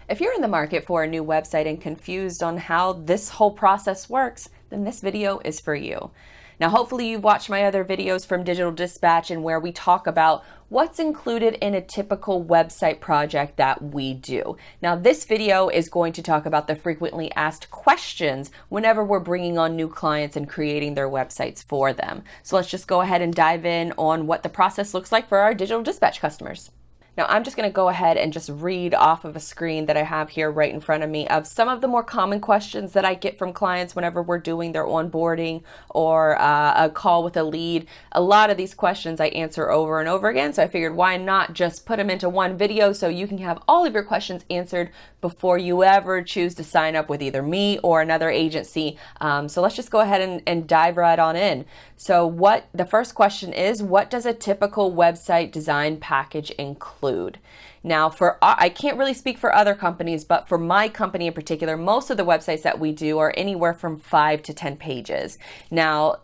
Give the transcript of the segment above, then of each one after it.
If you're in the market for a new website and confused on how this whole process works, then this video is for you. Now, hopefully you've watched my other videos from Digital Dispatch and where we talk about what's included in a typical website project that we do. Now, this video is going to talk about the frequently asked questions whenever we're bringing on new clients and creating their websites for them. So let's just go ahead and dive in on what the process looks like for our Digital Dispatch customers. Now, I'm just going to go ahead and just read off of a screen that I have here right in front of me of some of the more common questions that I get from clients whenever we're doing their onboarding or a call with a lead. A lot of these questions I answer over and over again, so I figured why not just put them into one video so you can have all of your questions answered before you ever choose to sign up with either me or another agency. So let's just go ahead and dive right on in. So what the first question is, what does a typical website design package include? Now, I can't really speak for other companies, but for my company in particular, most of the websites that we do are anywhere from 5 to 10 pages. Now,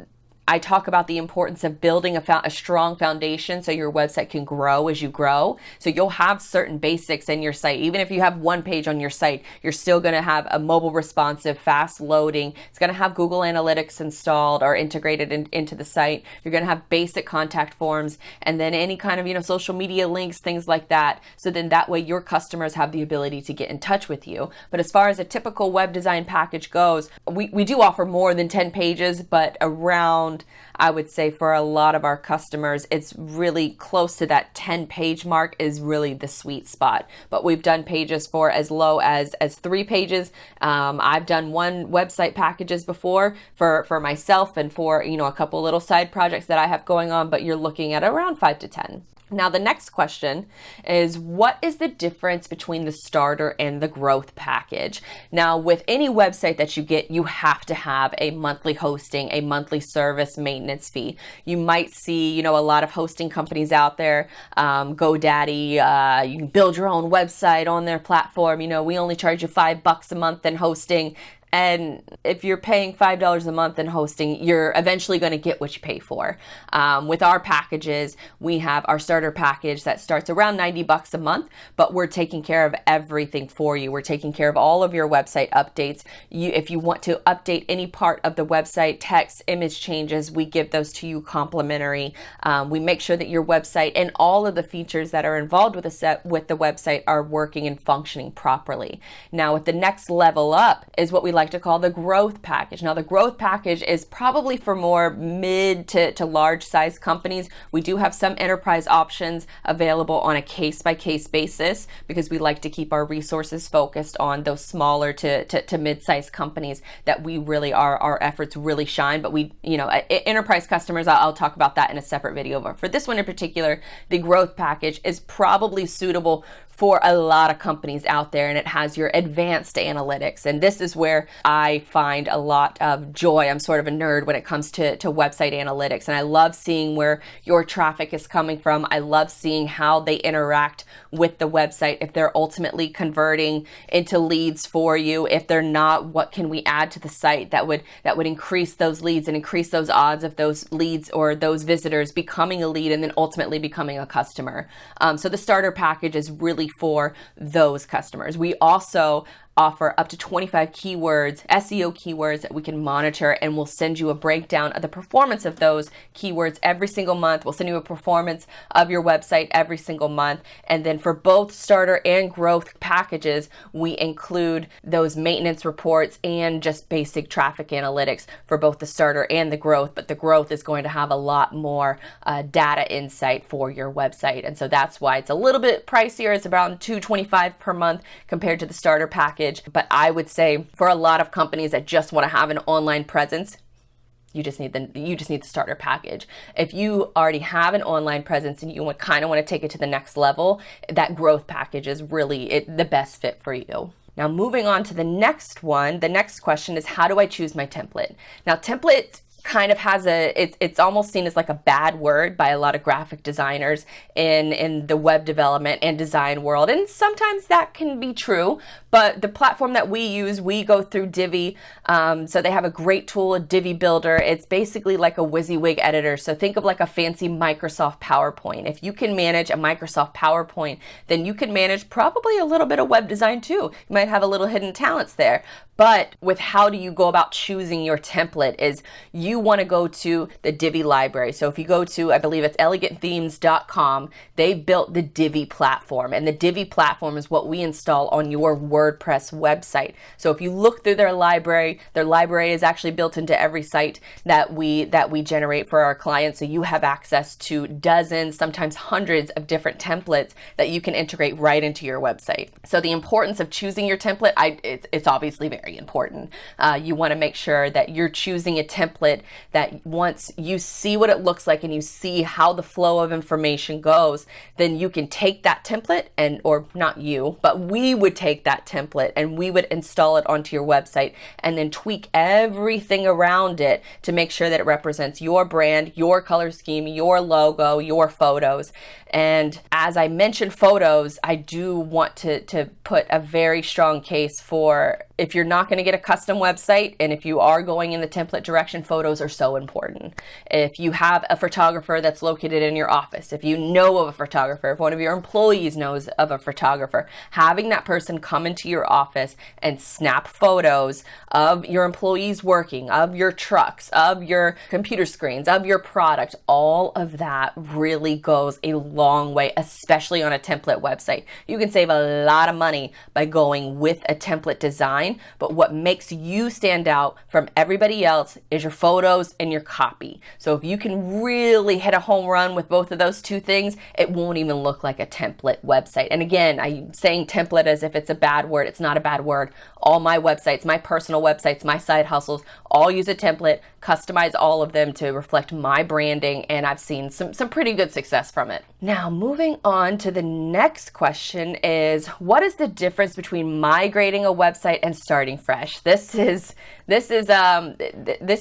I talk about the importance of building a strong foundation so your website can grow as you grow. So you'll have certain basics in your site. Even if you have one page on your site, you're still going to have a mobile responsive, fast loading. It's going to have Google Analytics installed or integrated into the site. You're going to have basic contact forms and then any kind of, social media links, things like that. So then that way your customers have the ability to get in touch with you. But as far as a typical web design package goes, we do offer more than 10 pages, but around, I would say for a lot of our customers, it's really close to that 10-page mark is really the sweet spot. But we've done pages for as low as 3 pages. I've done one website packages before for myself and for, a couple little side projects that I have going on, but you're looking at around 5 to 10. Now, the next question is, what is the difference between the starter and the growth package? Now, with any website that you get, you have to have a monthly hosting, a monthly service maintenance fee. You might see, a lot of hosting companies out there, GoDaddy, you can build your own website on their platform. We only charge you $5 a month in hosting. And if you're paying $5 a month in hosting, you're eventually going to get what you pay for. With our packages, we have our starter package that starts around $90 a month, but we're taking care of everything for you. We're taking care of all of your website updates. If you want to update any part of the website, text, image changes, we give those to you complimentary. We make sure that your website and all of the features that are involved with the website are working and functioning properly. Now, with the next level up is what we like to call the growth package. Now, the growth package is probably for more mid to large size companies. We do have some enterprise options available on a case-by-case basis because we like to keep our resources focused on those smaller to mid-sized companies that we really our efforts really shine. But enterprise customers, I'll talk about that in a separate video. But for this one in particular, the growth package is probably suitable for a lot of companies out there, and it has your advanced analytics. And this is where I find a lot of joy. I'm sort of a nerd when it comes to website analytics, and I love seeing where your traffic is coming from. I love seeing how they interact with the website, if they're ultimately converting into leads for you. If they're not, what can we add to the site that would increase those leads and increase those odds of those leads or those visitors becoming a lead and then ultimately becoming a customer. So the starter package is really for those customers. We also offer up to 25 keywords, SEO keywords that we can monitor, and we'll send you a breakdown of the performance of those keywords every single month. We'll send you a performance of your website every single month. And then for both starter and growth packages, we include those maintenance reports and just basic traffic analytics for both the starter and the growth. But the growth is going to have a lot more data insight for your website. And so that's why it's a little bit pricier. It's around $225 per month compared to the starter package. But I would say for a lot of companies that just want to have an online presence, you just need the starter package. If you already have an online presence and you kind of want to take it to the next level, that growth package is really the best fit for you. Now, moving on to the next one, the next question is, how do I choose my template? Now, template kind of has it's almost seen as like a bad word by a lot of graphic designers in the web development and design world. And sometimes that can be true, but the platform that we use, we go through Divi. So they have a great tool, a Divi Builder. It's basically like a WYSIWYG editor. So think of like a fancy Microsoft PowerPoint. If you can manage a Microsoft PowerPoint, then you can manage probably a little bit of web design too. You might have a little hidden talents there. But with how do you go about choosing your template is you want to go to the Divi library. So if you go to, I believe it's elegantthemes.com, they built the Divi platform, and the Divi platform is what we install on your WordPress website. So if you look through their library is actually built into every site that we generate for our clients. So you have access to dozens, sometimes hundreds of different templates that you can integrate right into your website. So the importance of choosing your template, it's obviously very important. You want to make sure that you're choosing a template that once you see what it looks like and you see how the flow of information goes, then you can take that template or not you, but we would take that template and we would install it onto your website and then tweak everything around it to make sure that it represents your brand, your color scheme, your logo, your photos. And as I mentioned photos, I do want to put a very strong case for if you're not going to get a custom website, and if you are going in the template direction, photos are so important. If you have a photographer that's located in your office, if you know of a photographer, if one of your employees knows of a photographer, having that person come into your office and snap photos of your employees working, of your trucks, of your computer screens, of your product, all of that really goes a long way, especially on a template website. You can save a lot of money by going with a template design, but what makes you stand out from everybody else is your photos and your copy. So if you can really hit a home run with both of those two things, it won't even look like a template website. And again, I'm saying template as if it's a bad word. It's not a bad word. All my websites, my personal websites, my side hustles, all use a template, customize all of them to reflect my branding, and I've seen some pretty good success from it. Now, moving on to the next question is, what is the difference between migrating a website and starting fresh? This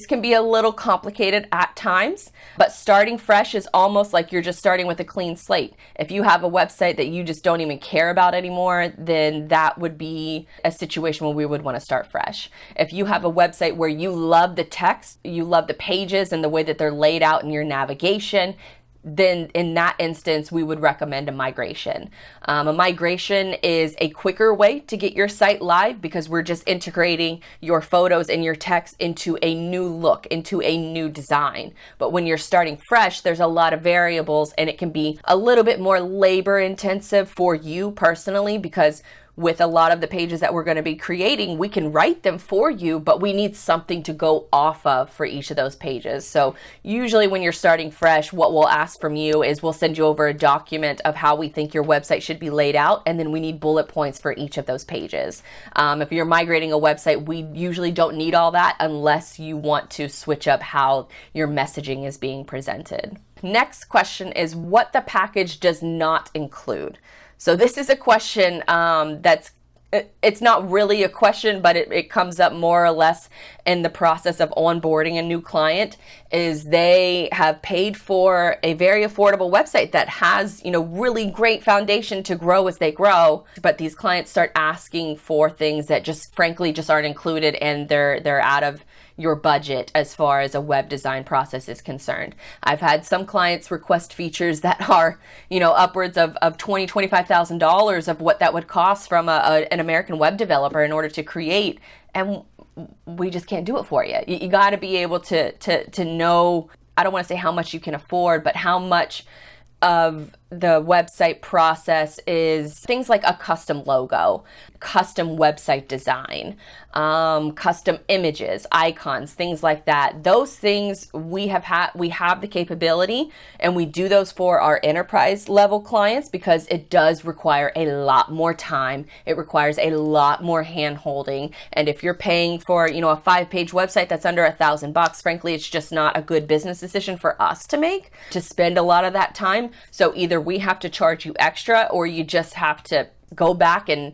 can be a little complicated at times, but starting fresh is almost like you're just starting with a clean slate. If you have a website that you just don't even care about anymore, then that would be a situation where we would want to start fresh. If you have a website where you love the text, you love the pages and the way that they're laid out in your navigation, then in that instance, we would recommend a migration. A migration is a quicker way to get your site live because we're just integrating your photos and your text into a new look, into a new design. But when you're starting fresh, there's a lot of variables and it can be a little bit more labor intensive for you personally, because with a lot of the pages that we're going to be creating, we can write them for you, but we need something to go off of for each of those pages. So usually when you're starting fresh, what we'll ask from you is we'll send you over a document of how we think your website should be laid out, and then we need bullet points for each of those pages. If you're migrating a website, we usually don't need all that unless you want to switch up how your messaging is being presented. Next question is what the package does not include. So this is a question it's not really a question, but it comes up more or less in the process of onboarding a new client, is they have paid for a very affordable website that has, really great foundation to grow as they grow. But these clients start asking for things that just frankly just aren't included, and they're out of your budget as far as a web design process is concerned. I've had some clients request features that are, upwards of $20,000, $25,000 of what that would cost from an American web developer in order to create, and we just can't do it for you. You got to be able to know, I don't want to say how much you can afford, but how much of the website process is things like a custom logo, custom website design, custom images, icons, things like that. Those things we have the capability, and we do those for our enterprise level clients because it does require a lot more time. It requires a lot more hand holding. And if you're paying for, a 5-page website that's under $1,000, frankly, it's just not a good business decision for us to make, to spend a lot of that time. So either we have to charge you extra, or you just have to go back and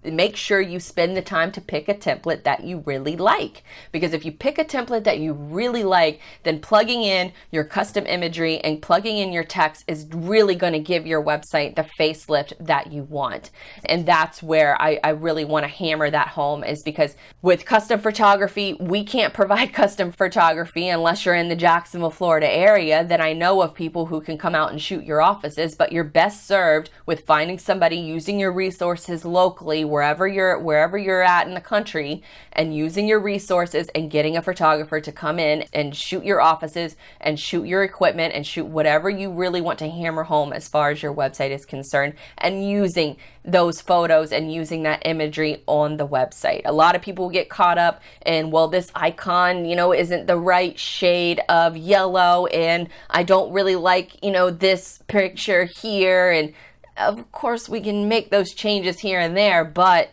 make sure you spend the time to pick a template that you really like. Because if you pick a template that you really like, then plugging in your custom imagery and plugging in your text is really going to give your website the facelift that you want. And that's where I really want to hammer that home, is because with custom photography, we can't provide custom photography unless you're in the Jacksonville, Florida area. Then I know of people who can come out and shoot your offices, but you're best served with finding somebody, using your resources locally, wherever you're at in the country, and using your resources and getting a photographer to come in and shoot your offices and shoot your equipment and shoot whatever you really want to hammer home as far as your website is concerned, and using those photos and using that imagery on the website. A lot of people get caught up in, well, this icon, isn't the right shade of yellow, and I don't really like, this picture here. And of course we can make those changes here and there, but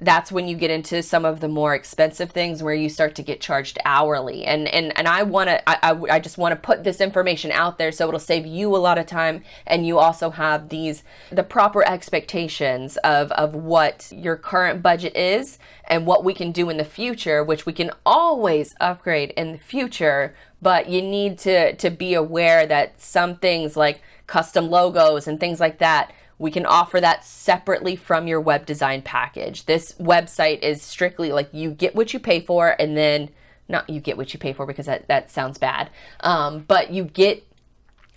that's when you get into some of the more expensive things where you start to get charged hourly. And I just want to put this information out there so it'll save you a lot of time, and you also have the proper expectations of what your current budget is and what we can do in the future, which we can always upgrade in the future. But you need to be aware that some things like custom logos and things like that, we can offer that separately from your web design package. This website is strictly like you get what you pay for, and then not you get what you pay for because that sounds bad, but you get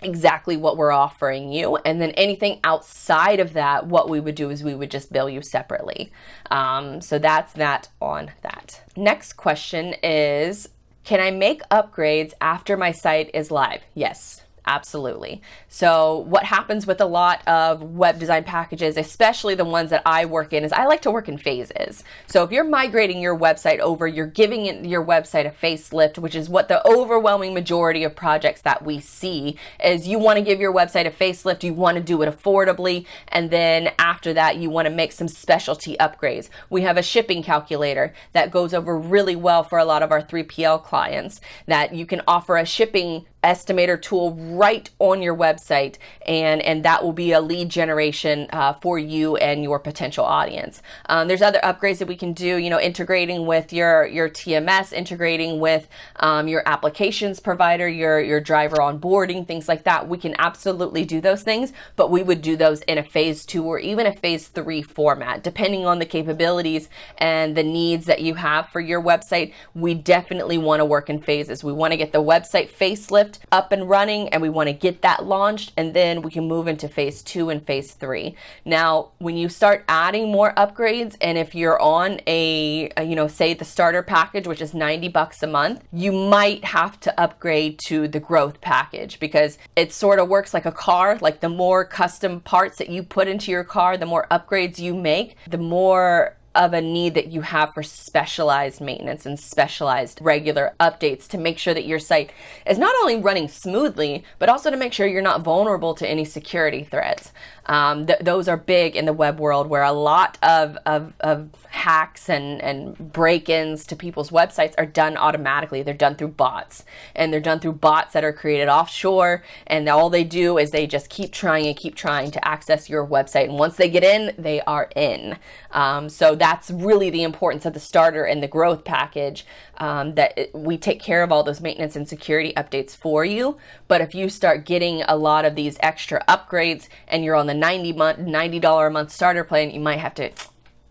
exactly what we're offering you. And then anything outside of that, what we would do is we would just bill you separately. So that's that on that. Next question is, can I make upgrades after my site is live? Yes. Absolutely. So what happens with a lot of web design packages, especially the ones that I work in, is I like to work in phases. So if you're migrating your website over, you're giving your website a facelift, which is what the overwhelming majority of projects that we see is. You want to give your website a facelift, you want to do it affordably, and then after that you want to make some specialty upgrades. We have a shipping calculator that goes over really well for a lot of our 3PL clients, that you can offer a shipping estimator tool right on your website, and that will be a lead generation for you and your potential audience. There's other upgrades that we can do, integrating with your TMS, integrating with your applications provider, your driver onboarding, things like that. We can absolutely do those things, but we would do those in a phase 2 or even a phase 3 format, depending on the capabilities and the needs that you have for your website. We definitely want to work in phases. We want to get the website facelift up and running, and we want to get that launched, and then we can move into phase 2 and phase 3. Now, when you start adding more upgrades, and if you're on a say the starter package, which is $90 a month, you might have to upgrade to the growth package, because it sort of works like a car. Like the more custom parts that you put into your car, the more upgrades you make, the more of a need that you have for specialized maintenance and specialized regular updates to make sure that your site is not only running smoothly, but also to make sure you're not vulnerable to any security threats. Those are big in the web world, where a lot of hacks and break-ins to people's websites are done automatically. They're done through bots, and they're done through bots that are created offshore, and all they do is they just keep trying to access your website, and once they get in, they are in. So that's really the importance of the starter and the growth package, we take care of all those maintenance and security updates for you. But if you start getting a lot of these extra upgrades and you're on the $90 a month starter plan, you might have to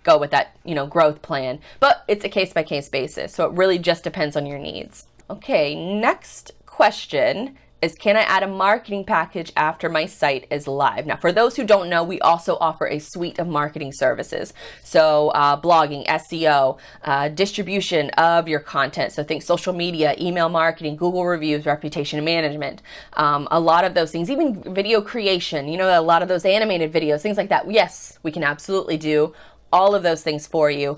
go with that, growth plan. But it's a case-by-case basis, so it really just depends on your needs. Okay, next question is, can I add a marketing package after my site is live? Now, for those who don't know, we also offer a suite of marketing services. So blogging, SEO, distribution of your content. So think social media, email marketing, Google reviews, reputation management, a lot of those things, even video creation, a lot of those animated videos, things like that. Yes, we can absolutely do all of those things for you.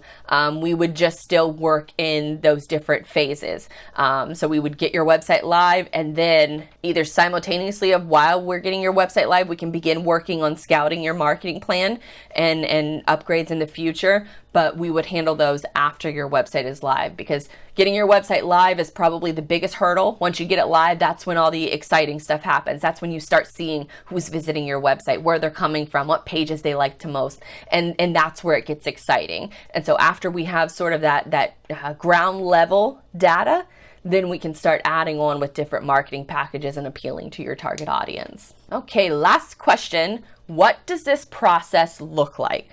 We would just still work in those different phases. So we would get your website live, and then either simultaneously while we're getting your website live, we can begin working on scouting your marketing plan and upgrades in the future. but we would handle those after your website is live, because getting your website live is probably the biggest hurdle. Once you get it live, that's when all the exciting stuff happens. That's when you start seeing who's visiting your website, where they're coming from, what pages they like to most, and that's where it gets exciting. And so after we have sort of that ground level data, then we can start adding on with different marketing packages and appealing to your target audience. Okay, last question. What does this process look like?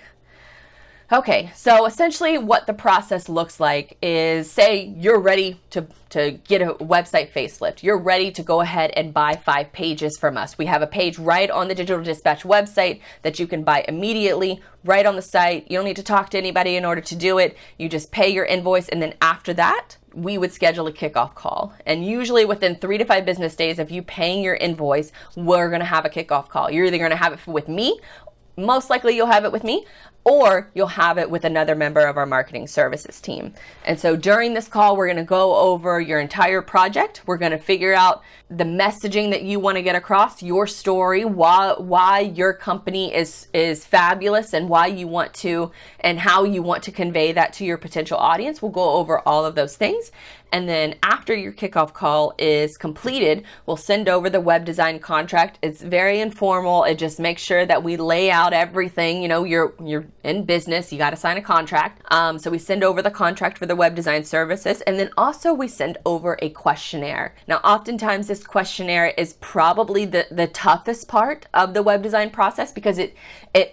Okay, so essentially what the process looks like is, say you're ready to get a website facelift. You're ready to go ahead and buy 5 pages from us. We have a page right on the Digital Dispatch website that you can buy immediately, right on the site. You don't need to talk to anybody in order to do it. You just pay your invoice, and then after that, we would schedule a kickoff call. And usually within 3 to 5 business days of you paying your invoice, we're gonna have a kickoff call. You're either gonna have it with me, most likely you'll have it with me, or you'll have it with another member of our marketing services team. And so during this call, we're gonna go over your entire project. We're gonna figure out the messaging that you wanna get across, your story, why your company is fabulous, and why you want to, and how you want to convey that to your potential audience. We'll go over all of those things. And then after your kickoff call is completed, we'll send over the web design contract. It's very informal. It just makes sure that we lay out everything. You know, you're in business, you got to sign a contract. So we send over the contract for the web design services. And then also we send over a questionnaire. Now, oftentimes this questionnaire is probably the toughest part of the web design process, because it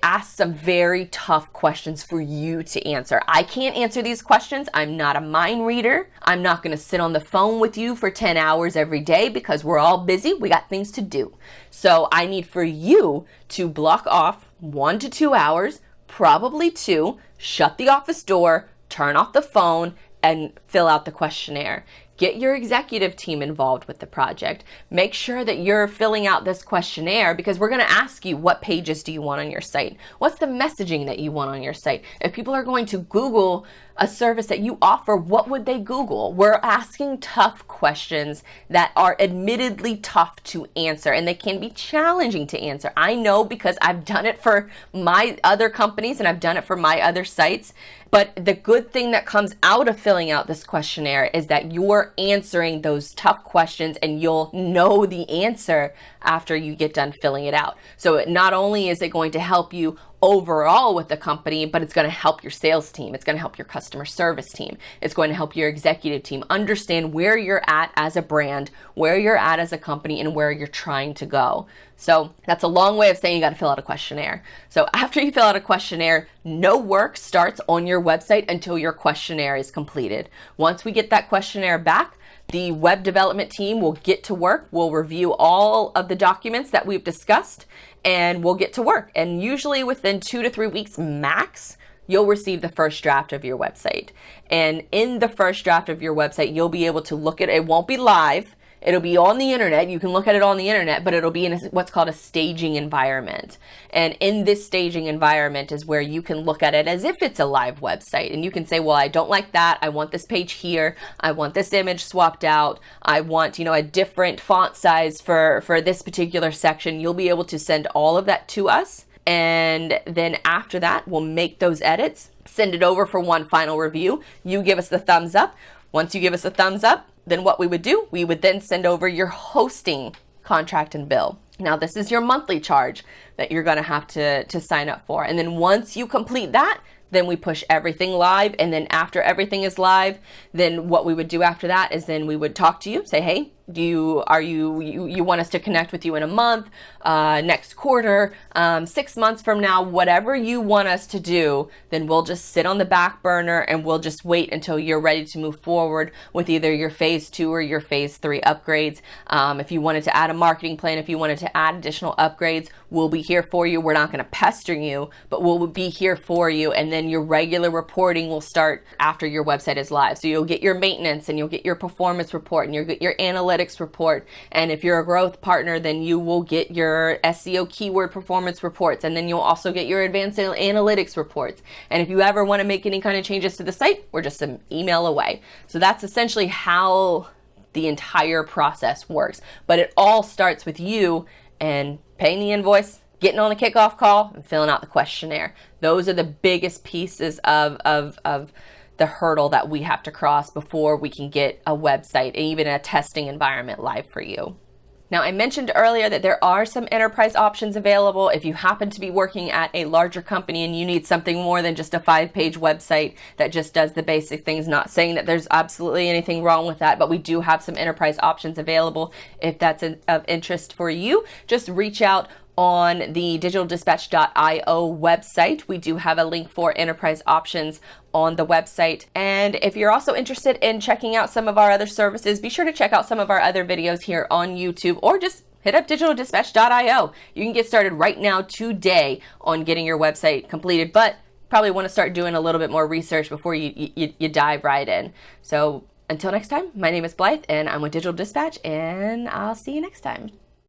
asks some very tough questions for you to answer. I can't answer these questions. I'm not a mind reader. I'm not going to sit on the phone with you for 10 hours every day, because we're all busy. We got things to do. So I need for you to block off 1 to 2 hours, probably 2, shut the office door, turn off the phone, and fill out the questionnaire. Get your executive team involved with the project. Make sure that you're filling out this questionnaire, because we're going to ask you, what pages do you want on your site? What's the messaging that you want on your site? If people are going to Google a service that you offer, what would they Google? We're asking tough questions that are admittedly tough to answer, and they can be challenging to answer. I know, because I've done it for my other companies and I've done it for my other sites. But the good thing that comes out of filling out this questionnaire is that you're answering those tough questions, and you'll know the answer after you get done filling it out. So not only is it going to help you overall with the company, but it's going to help your sales team. It's going to help your customer service team. It's going to help your executive team understand where you're at as a brand, where you're at as a company, and where you're trying to go. So that's a long way of saying you got to fill out a questionnaire. So after you fill out a questionnaire, no work starts on your website until your questionnaire is completed. Once we get that questionnaire back, the web development team will get to work. We'll review all of the documents that we've discussed, and we'll get to work. And usually within 2 to 3 weeks max, you'll receive the first draft of your website. And in the first draft of your website, you'll be able to look at it. It won't be live. It'll be on the internet. You can look at it on the internet, but it'll be in what's called a staging environment. And in this staging environment is where you can look at it as if it's a live website. And you can say, well, I don't like that. I want this page here. I want this image swapped out. I want, a different font size for this particular section. You'll be able to send all of that to us. And then after that, we'll make those edits, send it over for one final review. You give us the thumbs up. Once you give us a thumbs up, then what we would do, we would then send over your hosting contract and bill. Now, this is your monthly charge that you're going to have to sign up for. And then once you complete that, then we push everything live. And then after everything is live, then what we would do after that is then we would talk to you, say, hey, you want us to connect with you in a month, next quarter, 6 months from now, whatever you want us to do, then we'll just sit on the back burner and we'll just wait until you're ready to move forward with either your phase 2 or your phase 3 upgrades. If you wanted to add a marketing plan, if you wanted to add additional upgrades, we'll be here for you. We're not going to pester you, but we'll be here for you. And then your regular reporting will start after your website is live. So you'll get your maintenance, and you'll get your performance report, and you'll get your analytics report. And if you're a growth partner, then you will get your SEO keyword performance reports, and then you'll also get your advanced analytics reports. And if you ever want to make any kind of changes to the site, we're just an email away. So that's essentially how the entire process works. But it all starts with you and paying the invoice, getting on the kickoff call, and filling out the questionnaire. Those are the biggest pieces of the hurdle that we have to cross before we can get a website and even a testing environment live for you. Now, I mentioned earlier that there are some enterprise options available. If you happen to be working at a larger company and you need something more than just a 5-page website that just does the basic things, not saying that there's absolutely anything wrong with that, but we do have some enterprise options available. If that's of interest for you, just reach out on the digitaldispatch.io website. We do have a link for enterprise options on the website. And if you're also interested in checking out some of our other services, be sure to check out some of our other videos here on YouTube, or just hit up digitaldispatch.io. You can get started right now today on getting your website completed, but probably want to start doing a little bit more research before you dive right in. So until next time, my name is Blythe and I'm with Digital Dispatch, and I'll see you next time.